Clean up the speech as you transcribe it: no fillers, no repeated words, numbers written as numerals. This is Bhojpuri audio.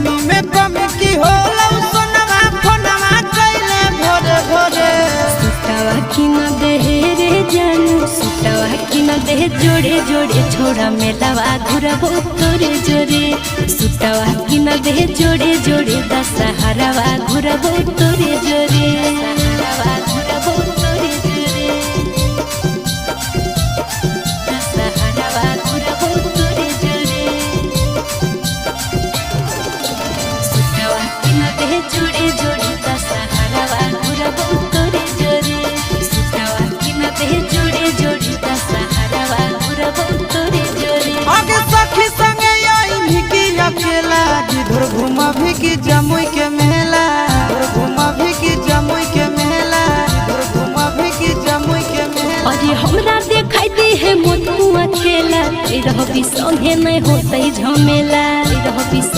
नमी में कमी की होला सोनवा फोनवा कैले भोरे भोरे। सुटावा की न देहे रे जानू सुटावा की न देहे जोड़े जोड़े छोड़ा मेलावा घुरबो तोरे जोरे। सुटावा की न देहे जोड़े जोड़े दशहरावा घुरबो तोरे जोरे। दशहरावा घुरबो तोरे जोरे। दशहरावा घुरबो तोरे जोरे। सुटावा की न देहे जोड़े जोड़े दशहरावा घुरबो तोरे जोरे। सुटावा की न देहे जोड़े जोड़े दशहरावा घुरबो तोरे जोरे। आगे सखी संगे आई भिकी अकेला जिधर घुमा भिकी जमुई के मेला। जिधर घुमा भिकी जमुई के मेला। जिधर घुमा भिकी जमुई के मेला। अरे हमरा देखाई दे है मोत मुआ खेला रहबी संगे नहीं होतई झमेला रहबी।